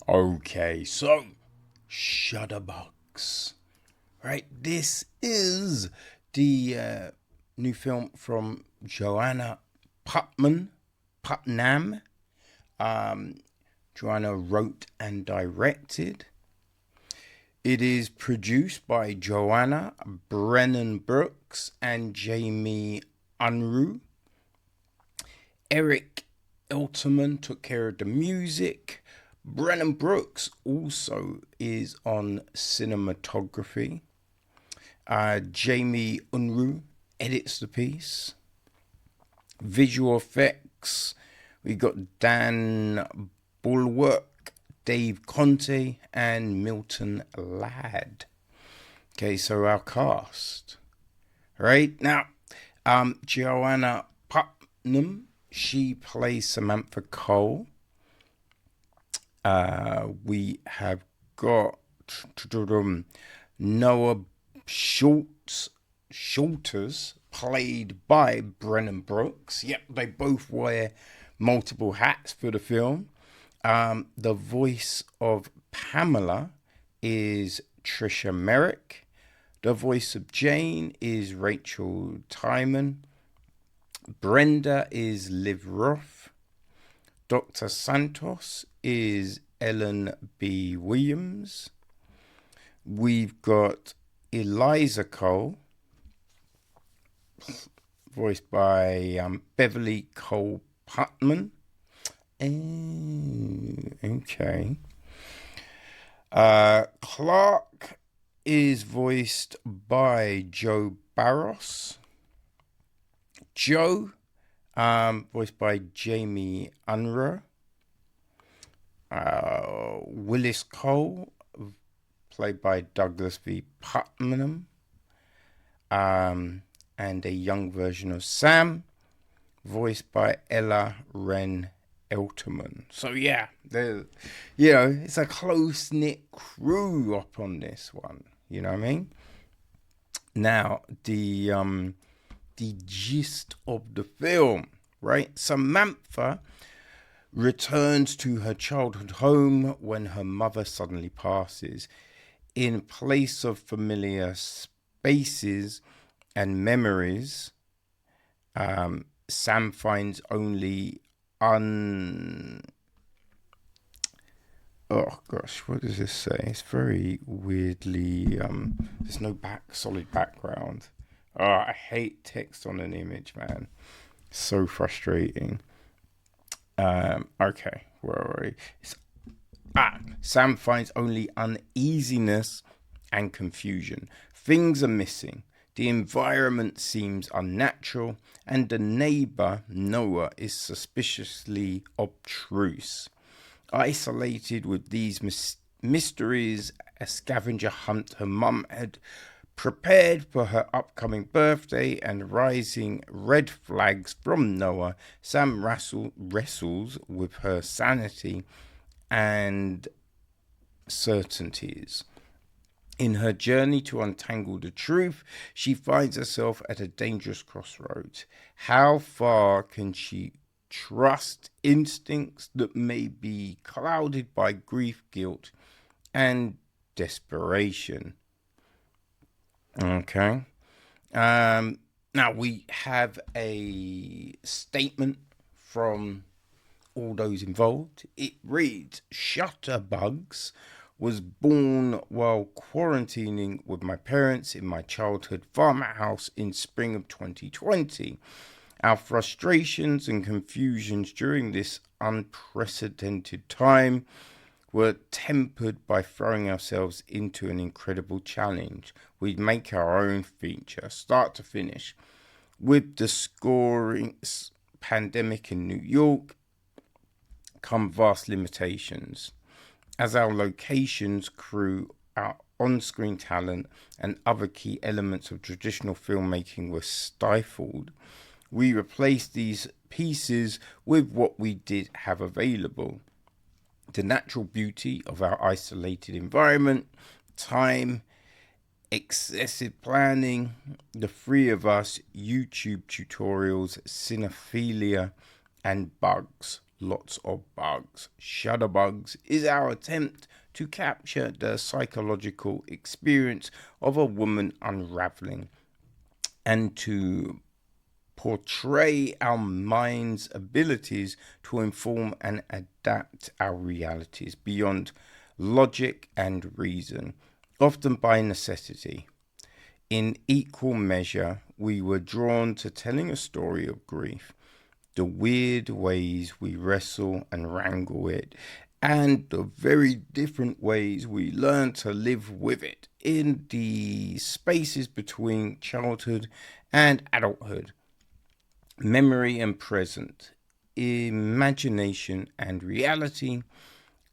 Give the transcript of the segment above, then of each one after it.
Okay, so Shudderbugs. Right, this is the new film from Johanna Putnam. Um, Johanna wrote and directed. It is produced by Johanna, Brennan Brooks, and Jamie Unruh. Eric Elterman took care of the music. Brennan Brooks also is on cinematography. Jamie Unruh edits the piece. Visual effects, we got Dan Bulwark, Dave Conte, and Milton Ladd. Okay, so our cast. Right now, Johanna Putnam, she plays Samantha Cole. We have got Noah Shulters, played by Brennan Brooks. Yep, they both wear multiple hats for the film. The voice of Pamela is Trisha Merrick. The voice of Jane is Rachel Timon. Brenda is Liv Roth. Dr. Santos is Ellen B. Williams. We've got Eliza Cole, voiced by Beverly Cole Putnam. Okay. Clark is voiced by Joe Barros. Joe, voiced by Jamie Unruh. Willis Cole, played by Douglas V. Putnam. And a young version of Sam, voiced by Ella Wren Elterman. So yeah, it's a close knit crew up on this one. You know what I mean? Now the gist of the film, right? Samantha returns to her childhood home when her mother suddenly passes. In place of familiar spaces and memories, Sam finds only oh gosh, what does this say? It's very weirdly there's no solid background. Oh, I hate text on an image, man. So frustrating. Okay, where are we? Sam finds only uneasiness and confusion. Things are missing. The environment seems unnatural, and the neighbor, Noah, is suspiciously obtuse. Isolated with these mysteries, a scavenger hunt her mum had prepared for her upcoming birthday, and rising red flags from Noah, Sam wrestles with her sanity and certainties. In her journey to untangle the truth, she finds herself at a dangerous crossroads. How far can she trust instincts that may be clouded by grief, guilt, and desperation? Okay. Now we have a statement from all those involved. It reads, Shutterbugs was born while quarantining with my parents in my childhood farmhouse in spring of 2020. Our frustrations and confusions during this unprecedented time were tempered by throwing ourselves into an incredible challenge. We'd make our own feature, start to finish. With the scoring pandemic in New York come vast limitations. As our locations, crew, our on-screen talent, and other key elements of traditional filmmaking were stifled, we replaced these pieces with what we did have available. The natural beauty of our isolated environment, time, excessive planning, the three of us, YouTube tutorials, cinephilia, and bugs. lots of bugs. Shudderbugs is our attempt to capture the psychological experience of a woman unraveling and to portray our mind's abilities to inform and adapt our realities beyond logic and reason, often by necessity. In equal measure, we were drawn to telling a story of grief, the weird ways we wrestle and wrangle it, and the very different ways we learn to live with it in the spaces between childhood and adulthood, memory and present, imagination and reality.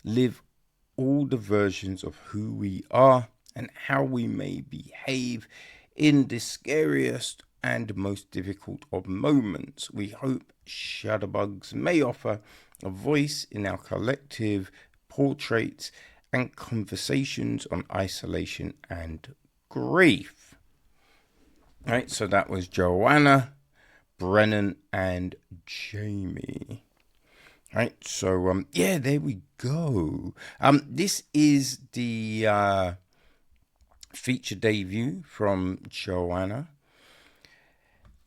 Live all the versions of who we are and how we may behave in the scariest and most difficult of moments. We hope Shudderbugs may offer a voice in our collective portraits and conversations on isolation and grief. Right, so that was Johanna, Brennan, and Jamie. Right, so yeah, there we go. This is the feature debut from Johanna,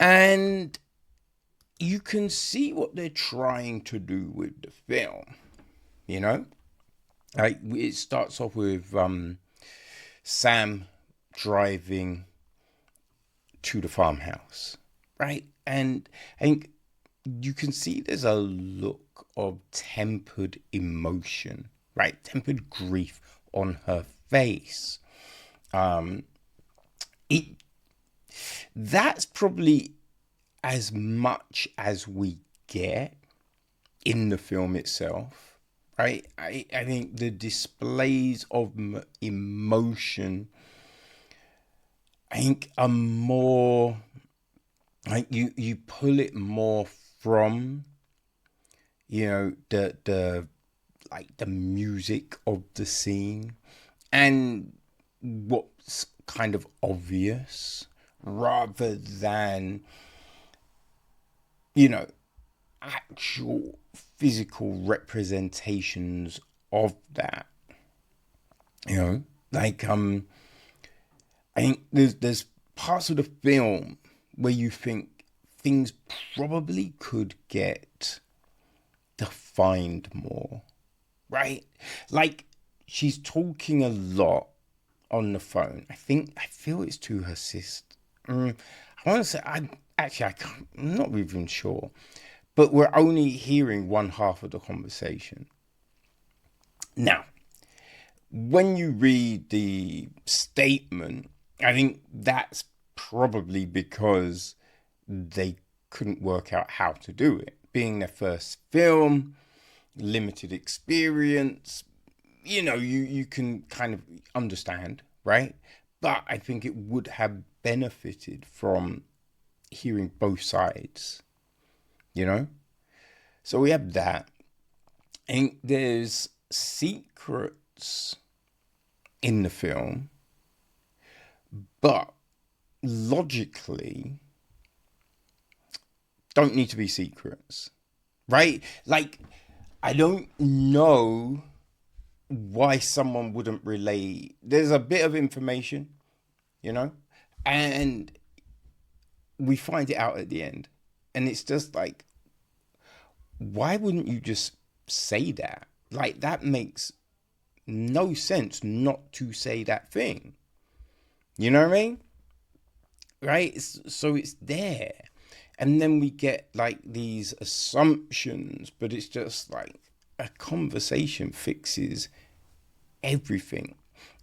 and you can see what they're trying to do with the film. You know, like it starts off with Sam driving to the farmhouse, right? And I think you can see there's a look of tempered emotion, right? Tempered grief on her face. That's probably as much as we get in the film itself, right? I think the displays of emotion, I think, are more like you pull it more from, you know, the like the music of the scene and what's kind of obvious, rather than, you know, actual physical representations of that. You know, like I think there's parts of the film where you think things probably could get defined more, right? Like she's talking a lot on the phone. I feel it's to her sister. I want to say I can't, I'm not even sure, but we're only hearing one half of the conversation. Now, when you read the statement, I think that's probably because they couldn't work out how to do it. Being their first film, limited experience, you know, you can kind of understand, right? But I think it would have benefited from hearing both sides, you know? So we have that. And there's secrets in the film, but logically don't need to be secrets, right? Like, I don't know why someone wouldn't relay. There's a bit of information, you know, and we find it out at the end. And it's just like, why wouldn't you just say that? Like, that makes no sense not to say that thing. You know what I mean? Right? So it's there. And then we get like these assumptions, but it's just like a conversation fixes everything.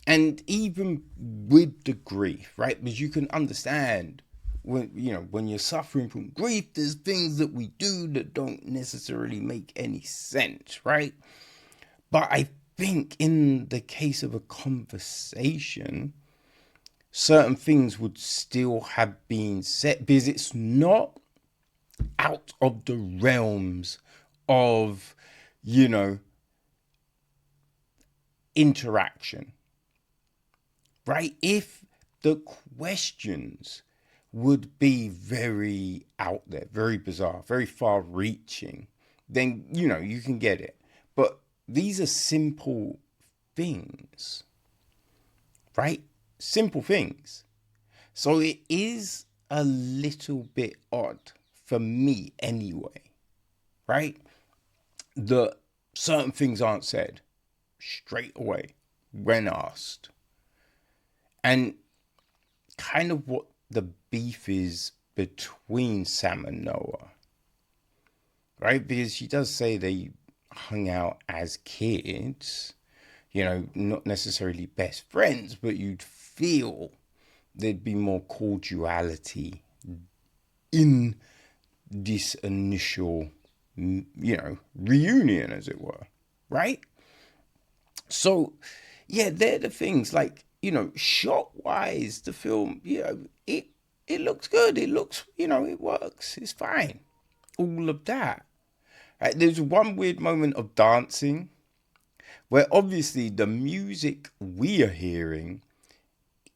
And even with the grief, right? Because you can understand when, you know, when you're suffering from grief, there's things that we do that don't necessarily make any sense, right? But I think in the case of a conversation, certain things would still have been said because it's not out of the realms of, you know, interaction, right? If the questions would be very out there, very bizarre, very far reaching, then, you can get it. But these are simple things, right? Simple things. So it is a little bit odd for me anyway, right? That certain things aren't said straight away when asked. And kind of what the beef is between Sam and Noah, right? Because she does say they hung out as kids, not necessarily best friends, but you'd feel there'd be more cordiality in this initial, reunion, as it were, right? So, yeah, they're the things like, shot wise, the film, it looks good. It looks, it works. It's fine. All of that. Right? There's one weird moment of dancing where obviously the music we are hearing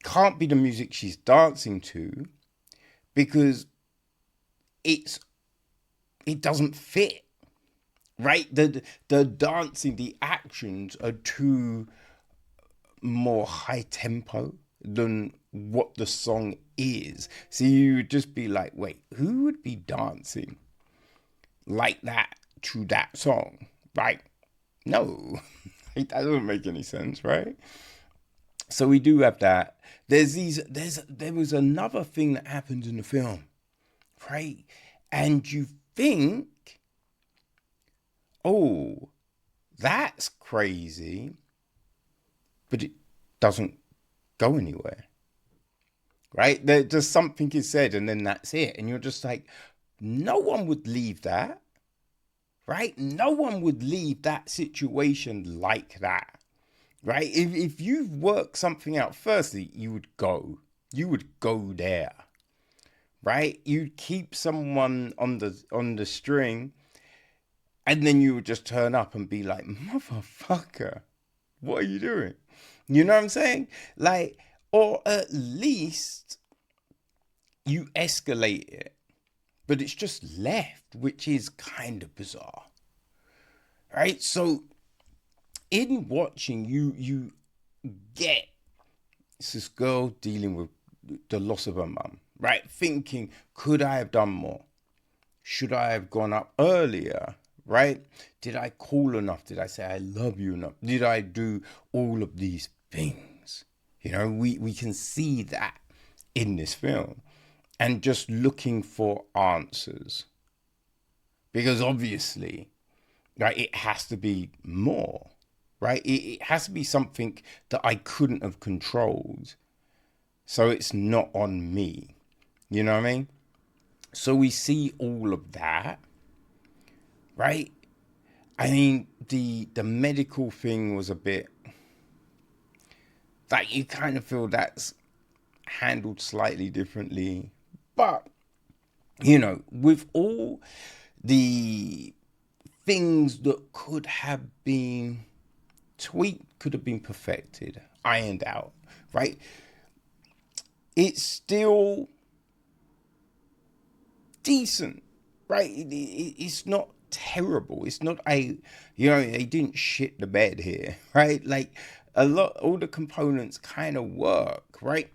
can't be the music she's dancing to because it doesn't fit, right? The dancing, the actions are too more high tempo than what the song is. So you would just be like, wait, who would be dancing like that to that song? Right? No, that doesn't make any sense, right? So we do have that. There was another thing that happened in the film, right? And you think, oh, that's crazy, but it doesn't go anywhere, right? Just something is said and then that's it. And you're just like, no one would leave that, right? No one would leave that situation like that, right? If you've worked something out, firstly, you would go there, right? You'd keep someone on the string and then you would just turn up and be like, motherfucker, what are you doing? You know what I'm saying? Like, or at least you escalate it, but it's just left, which is kind of bizarre, right? So in watching, you get this girl dealing with the loss of her mum, right? Thinking, could I have done more? Should I have gone up earlier? Right? Did I call enough? Did I say I love you enough? Did I do all of these things? We can see that in this film. And just looking for answers. Because obviously, right, it has to be more. Right? It has to be something that I couldn't have controlled. So it's not on me. You know what I mean? So we see all of that. Right? I mean, the medical thing was a bit like you kind of feel that's handled slightly differently. But, with all the things that could have been tweaked, could have been perfected, ironed out, right? It's still decent, right? It's not terrible. It's not they didn't shit the bed here, right? Like all the components kind of work, right?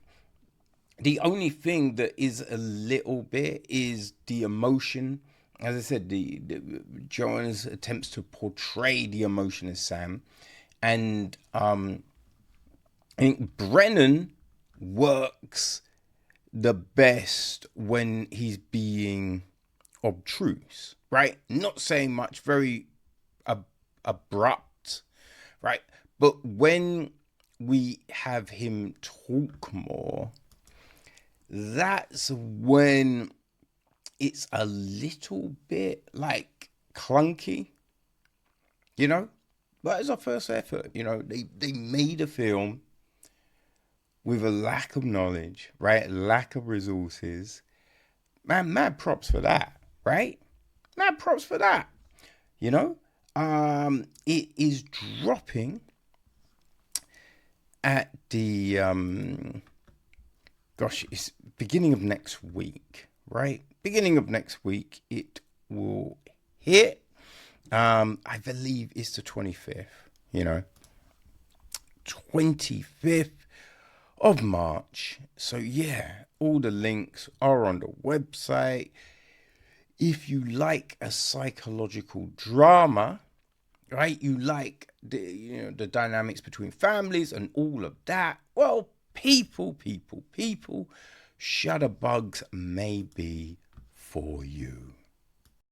The only thing that is a little bit is the emotion. As I said, the Joanna's attempts to portray the emotion as Sam, and I think Brennan works the best when he's being obtuse, right? Not saying much, very abrupt, right? But when we have him talk more, that's when it's a little bit like clunky, But as a first effort, they made a film with a lack of knowledge, right? Lack of resources. Man, mad props for that, right? Mad props for that. It is dropping at the it's beginning of next week, right? Beginning of next week it will hit. I believe it's the 25th, 25th of March. So yeah, all the links are on the website. If you like a psychological drama, right? You like the dynamics between families and all of that. Well, people, Shudderbugs may be for you.